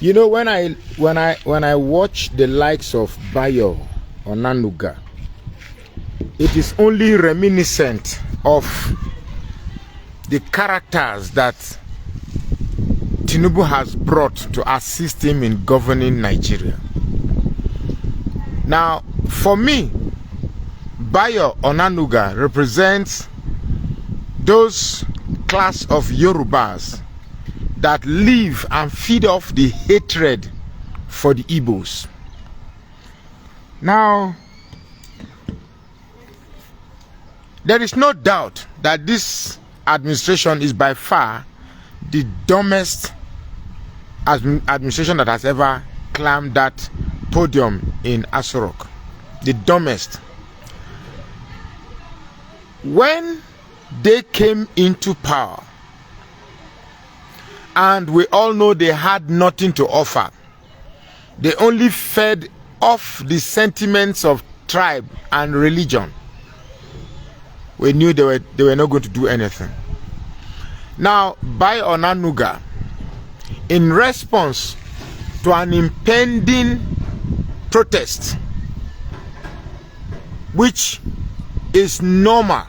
You know, when I watch the likes of Bayo Onanuga, it is only reminiscent of the characters that Tinubu has brought to assist him in governing Nigeria. Now, for me, Bayo Onanuga represents those class of Yorubas that live and feed off the hatred for the Igbos. Now, there is no doubt that this administration is by far the dumbest administration that has ever climbed that podium in Aso Rock. The dumbest. When they came into power, and we all know they had nothing to offer, they only fed off the sentiments of tribe and religion. We knew they were not going to do anything. Now, Bayo Onanuga, in response to an impending protest, which is normal,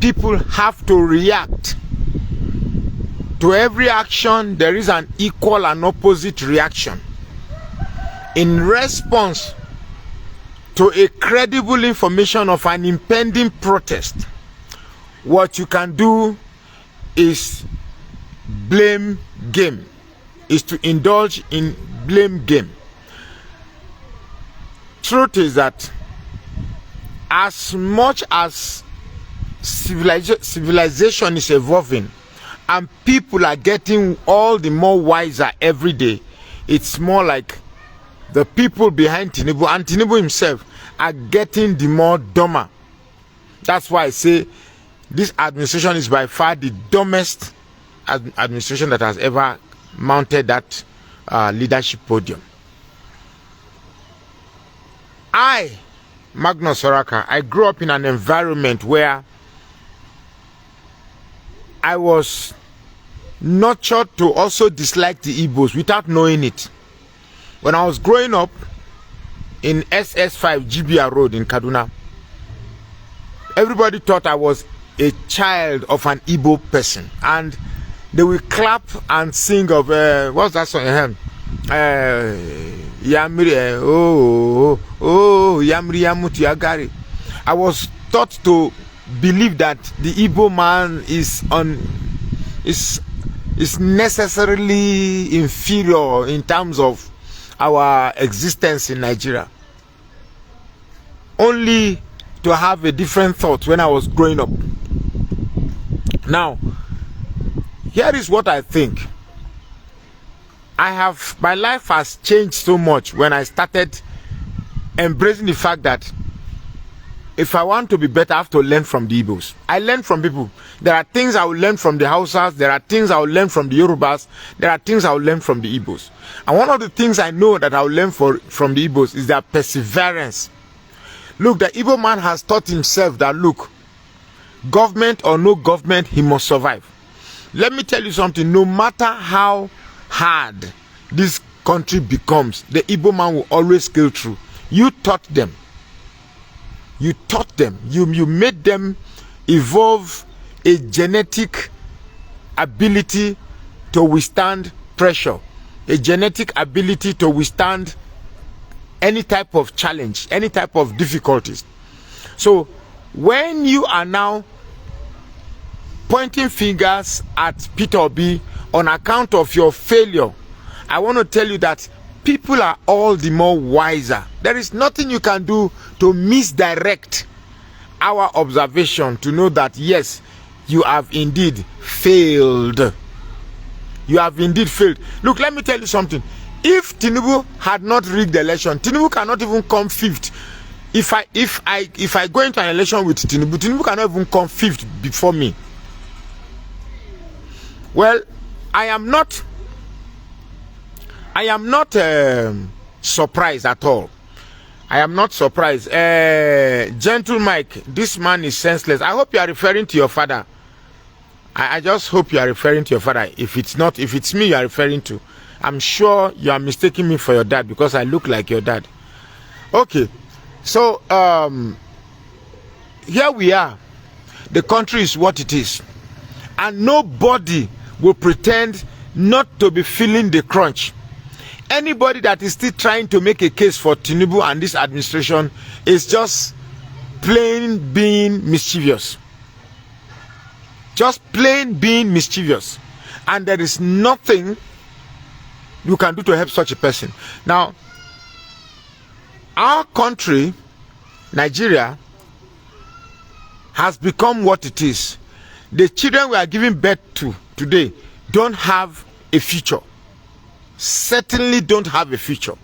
people have to react. To every action, there is an equal and opposite reaction. In response to a credible information of an impending protest, what you can do is blame game, is to indulge in blame game. Truth is that as much as civilization is evolving and people are getting all the more wiser every day, it's more like the people behind Tinubu and Tinubu himself are getting the more dumber. That's why I say this administration is by far the dumbest administration that has ever mounted that leadership podium. Magnus Oraka, I grew up in an environment where I was nurtured to also dislike the Igbos without knowing it. When I was growing up in SS5 GBR Road in Kaduna, everybody thought I was a child of an Igbo person, and they will clap and sing of what's that song? Yamri, Yamri Yamutu Yagari. I was taught to believe that the Igbo man is necessarily inferior in terms of our existence in Nigeria. Only to have a different thought when I was growing up. Now, here is what I think. My life has changed so much when I started embracing the fact that if I want to be better, I have to learn from the Igbos. I learn from people. There are things I will learn from the Hausas. There are things I will learn from the Yorubas. There are things I will learn from the Igbos. And one of the things I know that I will learn from the Igbos is their perseverance. Look, the Igbo man has taught himself that, look, government or no government, he must survive. Let me tell you something. No matter how hard this country becomes, the Igbo man will always scale through. You taught them. You taught them. You made them evolve a genetic ability to withstand pressure, a genetic ability to withstand any type of challenge, any type of difficulties. So when you are now pointing fingers at Peter Obi on account of your failure, I want to tell you that people are all the more wiser. There is nothing you can do to misdirect our observation to know that yes, you have indeed failed. You have indeed failed. Look, let me tell you something. If Tinubu had not rigged the election, Tinubu cannot even come fifth. If I go into an election with Tinubu cannot even come fifth before me. Well, I am not surprised at all. I am not surprised. Gentle Mike, this man is senseless. I hope you are referring to your father. I just hope you are referring to your father. If it's not, if it's me you are referring to, I'm sure you are mistaking me for your dad because I look like your dad. Okay, so here we are. The country is what it is, and nobody will pretend not to be feeling the crunch. Anybody that is still trying to make a case for Tinubu and this administration is just plain being mischievous. Just plain being mischievous. And there is nothing you can do to help such a person. Now, our country, Nigeria, has become what it is. The children we are giving birth to today don't have a future. Certainly don't have a future.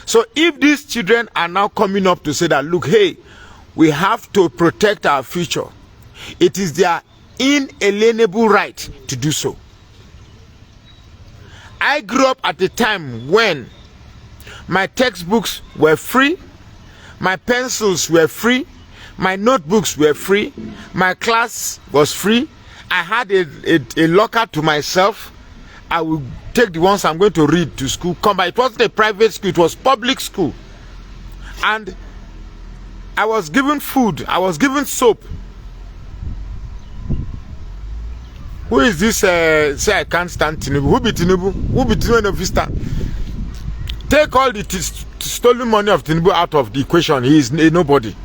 So if these children are now coming up to say that, look, hey, we have to protect our future, it is their inalienable right to do so. I grew up at a time when my textbooks were free, my pencils were free, my notebooks were free, my class was free. I had a locker to myself. I would take the ones I'm going to read to school, come by. It wasn't a private school, it was public school. And I was given food, I was given soap. Who is this say I can't stand Tinubu? Who be Tinubu? Who be Tinubu of Vista? Take all the stolen money of Tinubu out of the equation. He is a nobody.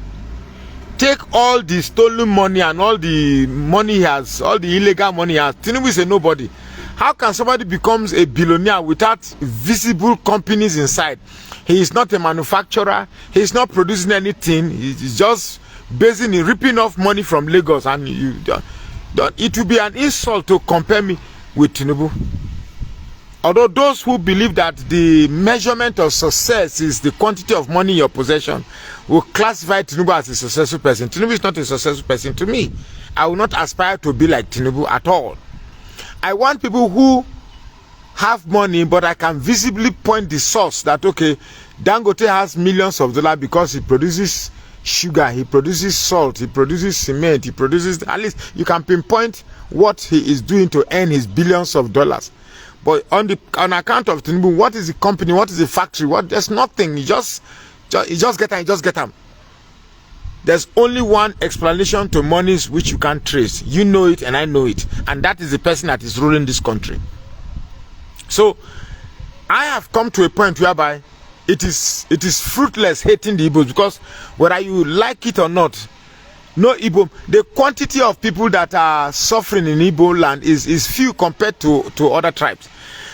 Take all the stolen money and all the money he has, all the illegal money he has. Tinubu is a nobody. How can somebody becomes a billionaire without visible companies inside? He is not a manufacturer. He is not producing anything. He's just basically ripping off money from Lagos. And it will be an insult to compare me with Tinubu. Although those who believe that the measurement of success is the quantity of money in your possession will classify Tinubu as a successful person. Tinubu is not a successful person to me. I will not aspire to be like Tinubu at all. I want people who have money, but I can visibly point the source that, okay, Dangote has millions of dollars because he produces sugar, he produces salt, he produces cement, he produces, at least you can pinpoint what he is doing to earn his billions of dollars. But on account of Tinubu, what is the company, what is the factory, what? There's nothing. You just get them. There's only one explanation to monies which you can't trace. You know it and I know it. And that is the person that is ruling this country. So, I have come to a point whereby it is fruitless hating the Igbos, because whether you like it or not, no Igbo, the quantity of people that are suffering in Igbo land is few compared to other tribes.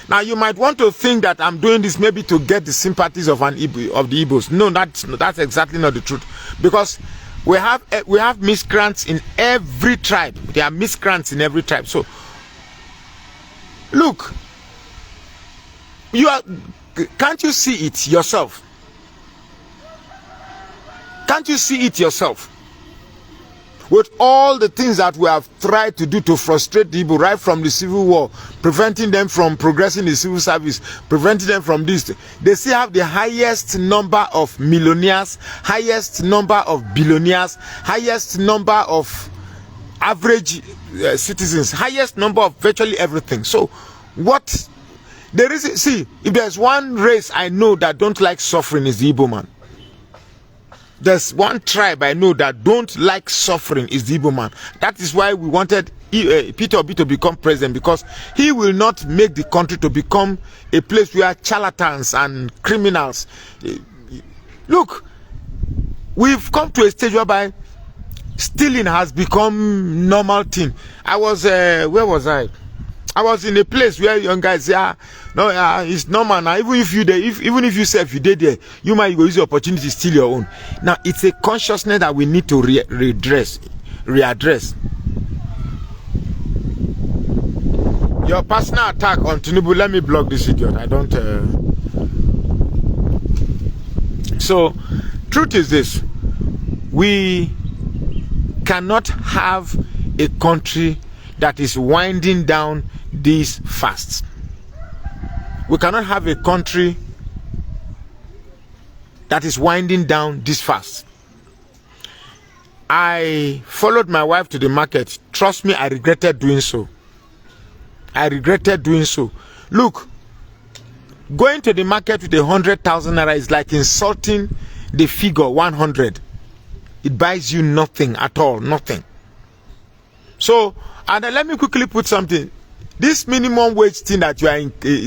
Now, you might want to think that I'm doing this maybe to get the sympathies of the Igbos. No, that's exactly not the truth. Because we have miscreants in every tribe. There are miscreants in every tribe. So, look, can't you see it yourself? Can't you see it yourself? With all the things that we have tried to do to frustrate the Igbo, right from the civil war, preventing them from progressing the civil service, preventing them from this, they still have the highest number of millionaires, highest number of billionaires, highest number of average citizens, highest number of virtually everything. So what there is, see, if there's one race I know that don't like suffering, is the Igbo man. There's one tribe I know that don't like suffering, is the Igbo man. That is why we wanted Peter Obi to become president, because he will not make the country to become a place where charlatans and criminals. Look, we've come to a stage whereby stealing has become normal thing. I was where was I? I was in a place where young guys say, no, it's normal now. Even if you say if you did there, you might use the opportunity to steal your own. Now, it's a consciousness that we need to readdress. Your personal attack on Tinubu, let me block this idiot. I don't. So, truth is this: we cannot have a country that is winding down this fast. We cannot have a country that is winding down this fast. I followed my wife to the market. Trust me, I regretted doing so. I regretted doing so. Look, going to the market with 100,000 naira is like insulting the figure 100. It buys you nothing at all, nothing. So, and then let me quickly put something. This minimum wage thing that you are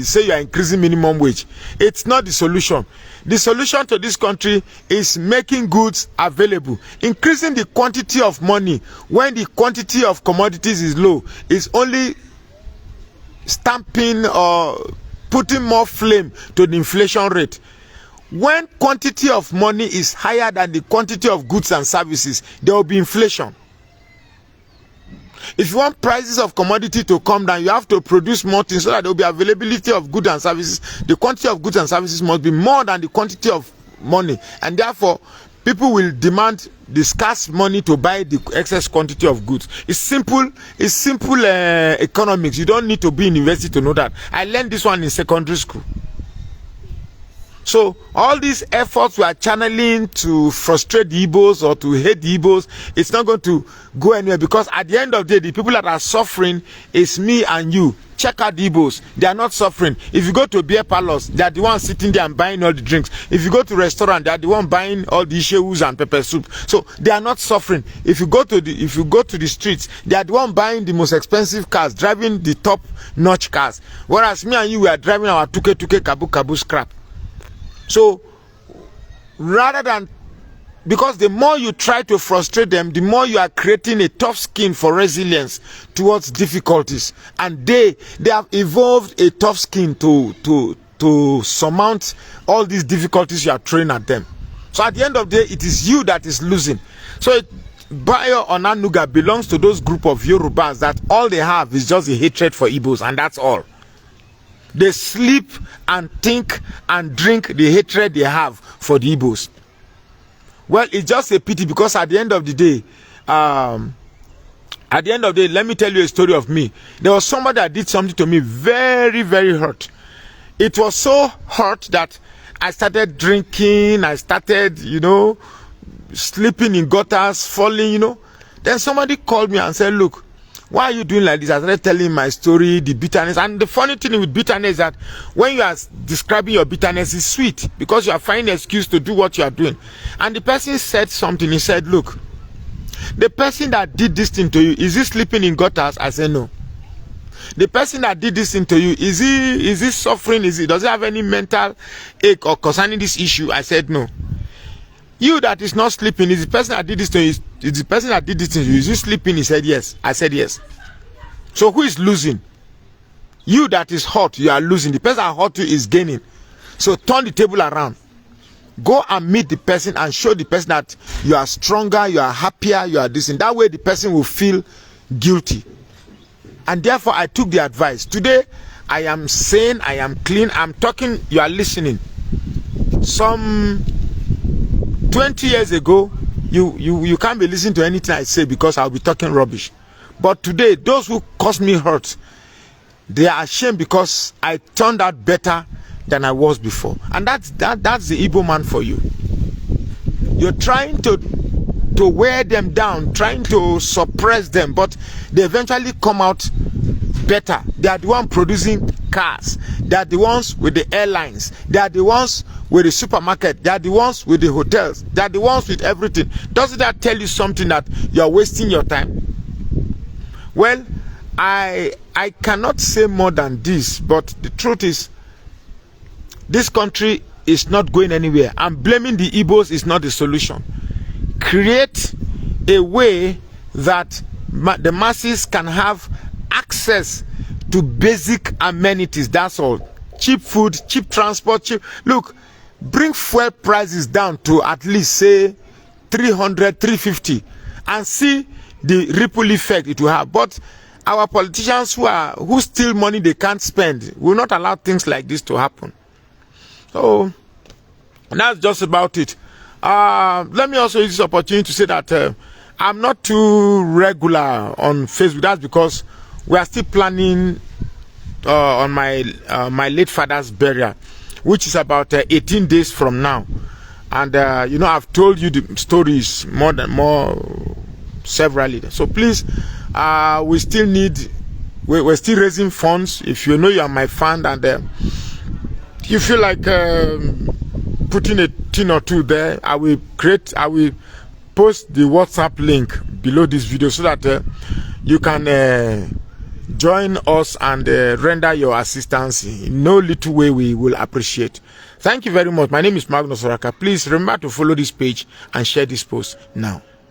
say you are increasing minimum wage, it's not the solution. The solution to this country is making goods available, increasing the quantity of money when the quantity of commodities is low. Is only stamping or putting more flame to the inflation rate. When quantity of money is higher than the quantity of goods and services, there will be inflation. If you want prices of commodity to come down, you have to produce more things so that there will be availability of goods and services. The quantity of goods and services must be more than the quantity of money, and therefore people will demand the scarce money to buy the excess quantity of goods. It's simple. It's simple economics. You don't need to be in university to know that. I learned this one in secondary school. So all these efforts we are channeling to frustrate the Igbos or to hate the Igbos, it's not going to go anywhere, because at the end of the day, the people that are suffering is me and you. Check out the Igbos. They are not suffering. If you go to beer parlors, they are the ones sitting there and buying all the drinks. If you go to restaurant, they are the ones buying all the ishewus and pepper soup. So they are not suffering. If you go to the streets, they are the ones buying the most expensive cars, driving the top-notch cars. Whereas me and you, we are driving our tuke kabu scrap. So rather than, because the more you try to frustrate them, the more you are creating a tough skin for resilience towards difficulties, and they have evolved a tough skin to surmount all these difficulties you are throwing at them. So at the end of the day, it is you that is losing. So Bayo Onanuga belongs to those group of Yorubas that all they have is just a hatred for Igbos, and that's all. They sleep and think and drink the hatred they have for the Igbos. Well, it's just a pity, because at the end of the day, let me tell you a story of me. There was somebody that did something to me very, very hurt. It was so hurt that I started drinking. I started, sleeping in gutters, falling, Then somebody called me and said, look, why are you doing like this? I started telling my story, the bitterness. And the funny thing with bitterness is that when you are describing your bitterness, it's sweet, because you are finding an excuse to do what you are doing. And the person said something. He said, look, the person that did this thing to you, is he sleeping in gutters? I said, no. The person that did this thing to you, is he suffering? Does he have any mental ache or concerning this issue? I said, no. You that is not sleeping, is the person that did this to you, is the person that did this to you, is he sleeping? He said yes. I said yes. So who is losing? You that is hot, you are losing. The person that hurt you is gaining. So turn the table around. Go and meet the person and show the person that you are stronger, you are happier, you are this. In that way, the person will feel guilty. And therefore, I took the advice. Today, I am sane, I am clean, I'm talking, you are listening. Some 20 years ago, you can't be listening to anything I say, because I'll be talking rubbish. But today, those who caused me hurt, they are ashamed, because I turned out better than I was before. And that's the Igbo man for you. You're trying to wear them down, trying to suppress them, but they eventually come out better. They are the ones producing cars. They are the ones with the airlines. They are the ones with the supermarket. They are the ones with the hotels. They are the ones with everything. Doesn't that tell you something, that you are wasting your time? Well, I cannot say more than this, but the truth is, this country is not going anywhere, and blaming the Igbos is not the solution. Create a way that the masses can have access to basic amenities. That's all. Cheap food, cheap transport, look, bring fuel prices down to at least, say, 300, 350, and see the ripple effect it will have. But our politicians who steal money they can't spend will not allow things like this to happen. So that's just about it. Let me also use this opportunity to say that I'm not too regular on Facebook. That's because we are still planning on my late father's burial, which is about 18 days from now. And I've told you the stories more severally. So please, we still need, we're still raising funds. If you know you are my fan and you feel like putting a thing or two there, I will post the WhatsApp link below this video so that you can join us and render your assistance in no little way. We will appreciate. Thank you very much. My name is Magnus Oraka. Please remember to follow this page and share this post now.